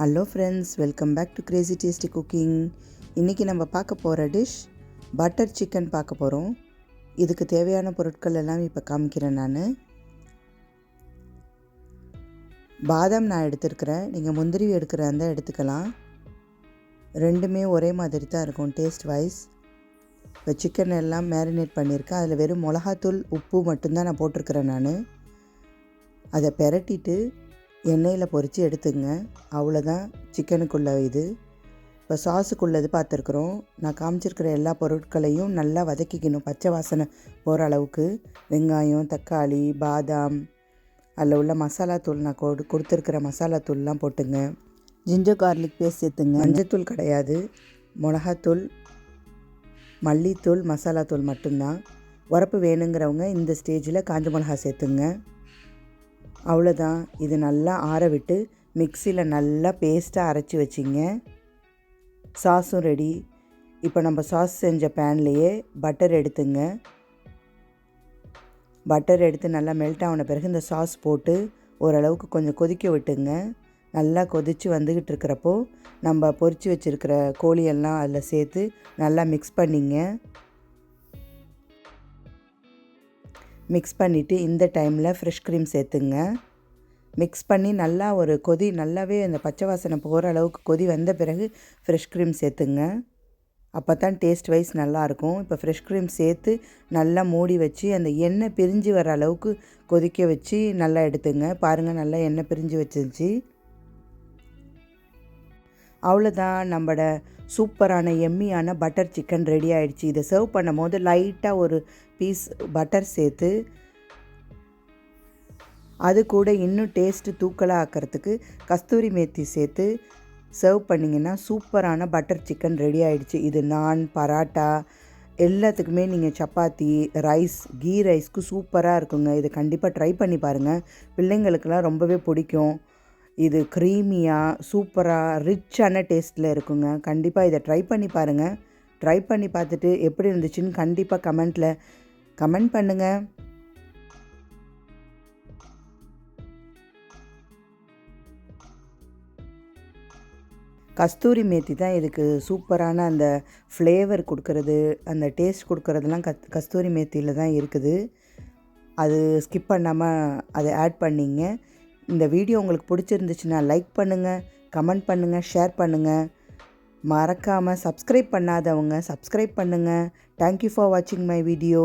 Hello friends, welcome back to crazy tasty cooking. இன்றைக்கி நம்ம பார்க்க போகிற டிஷ் பட்டர் சிக்கன் பார்க்க போகிறோம். இதுக்கு தேவையான பொருட்கள் எல்லாம் இப்போ காமிக்கிறேன். நான் பாதாம் எடுத்துருக்கிறேன். நீங்கள் முந்திரி எடுக்கிறதா எடுத்துக்கலாம். ரெண்டுமே ஒரே மாதிரி தான் இருக்கும் டேஸ்ட் வைஸ். இப்போ சிக்கன் எல்லாம் மேரினேட் பண்ணியிருக்கேன். அதில் வெறும் மிளகாத்தூள் உப்பு மட்டும்தான் நான் போட்டிருக்கிறேன். நான் அதை பெரட்டிட்டு எண்ணெயில் பொரித்து எடுத்துங்க. அவ்வளோதான் சிக்கனுக்குள்ள இது. இப்போ சாஸுக்குள்ளது பார்த்துருக்குறோம். நான் காமிச்சிருக்கிற எல்லா பொருட்களையும் நல்லா வதக்கிக்கணும், பச்சை வாசனை போகிற அளவுக்கு. வெங்காயம், தக்காளி, பாதாம், அதில் உள்ள மசாலா தூள் நான் கொடுத்துருக்கிற மசாலா தூள்லாம் போட்டுங்க. ஜிஞ்சர் கார்லிக் பேஸ்ட் சேர்த்துங்க. மஞ்சத்தூள் கிடையாது, மிளகாத்தூள், மல்லித்தூள், மசாலா தூள் மட்டும்தான். உரப்பு வேணுங்கிறவங்க இந்த ஸ்டேஜில் காஞ்ச மிளகா சேர்த்துங்க. அவ்வளோதான். இது நல்லா ஆற விட்டு மிக்சியில் நல்லா பேஸ்ட்டாக அரைச்சி வச்சிங்க. சாஸும் ரெடி. இப்போ நம்ம சாஸ் செஞ்ச பேன்லேயே பட்டர் எடுத்துங்க. பட்டர் எடுத்து நல்லா மெல்ட் ஆன பிறகு இந்த சாஸ் போட்டு ஓரளவுக்கு கொஞ்சம் கொதிக்க விட்டுங்க. நல்லா கொதித்து வந்துக்கிட்டு இருக்கிறப்போ நம்ம பொரித்து வச்சுருக்கிற கோழியெல்லாம் அதில் சேர்த்து நல்லா மிக்ஸ் பண்ணிங்க. மிக்ஸ் பண்ணிவிட்டு இந்த டைமில் ஃப்ரெஷ் க்ரீம் சேர்த்துங்க. மிக்ஸ் பண்ணி நல்லா ஒரு கொதி, நல்லாவே அந்த பச்சை வாசனை போகிற அளவுக்கு கொதி வந்த பிறகு ஃப்ரெஷ் க்ரீம் சேர்த்துங்க. அப்போ தான் டேஸ்ட் வைஸ் நல்லாயிருக்கும். இப்போ ஃப்ரெஷ் க்ரீம் சேர்த்து நல்லா மூடி வச்சு அந்த எண்ணெய் பிரிஞ்சு வர அளவுக்கு கொதிக்க வச்சு நல்லா எடுத்துங்க. பாருங்கள், நல்லா எண்ணெய் பிரிஞ்சு வச்சிருச்சு. அவ்வளோதான், நம்மளோட சூப்பரான எம்மியான பட்டர் சிக்கன் ரெடி ஆகிடுச்சு. இதை சர்வ் பண்ணும் போது லைட்டாக ஒரு பீஸ் பட்டர் சேர்த்து அது கூட இன்னும் டேஸ்ட்டு தூக்கலாக ஆக்கிறதுக்கு கஸ்தூரி மேத்தி சேர்த்து சர்வ் பண்ணிங்கன்னா சூப்பரான பட்டர் சிக்கன் ரெடி ஆகிடுச்சு. இது நான், பராட்டா எல்லாத்துக்குமே, நீங்கள் சப்பாத்தி, ரைஸ், கீ ரைஸ்க்கு சூப்பராக இருக்குங்க. இதை கண்டிப்பாக ட்ரை பண்ணி பாருங்கள். பிள்ளைங்களுக்கெல்லாம் ரொம்பவே பிடிக்கும். இது க்ரீமியாக சூப்பராக ரிச்சான டேஸ்ட்டில் இருக்குங்க. கண்டிப்பாக இதை ட்ரை பண்ணி பாருங்கள். ட்ரை பண்ணி பார்த்துட்டு எப்படி இருந்துச்சுன்னு கண்டிப்பாக கமெண்ட் பண்ணுங்கள். கஸ்தூரி மேத்தி தான் இதுக்கு சூப்பரான அந்த ஃப்ளேவர் கொடுக்கறது, அந்த டேஸ்ட் கொடுக்கறதெல்லாம் கஸ்தூரி மேத்தியில் தான் இருக்குது. அது ஸ்கிப் பண்ணாமல் அதை ஆட் பண்ணிங்க. இந்த வீடியோ உங்களுக்கு பிடிச்சிருந்துச்சுன்னா லைக் பண்ணுங்கள், கமெண்ட் பண்ணுங்கள், ஷேர் பண்ணுங்கள். மறக்காமல் சப்ஸ்கிரைப் பண்ணாதவங்க சப்ஸ்கிரைப் பண்ணுங்கள். தேங்க்யூ ஃபார் வாட்சிங் மை வீடியோ.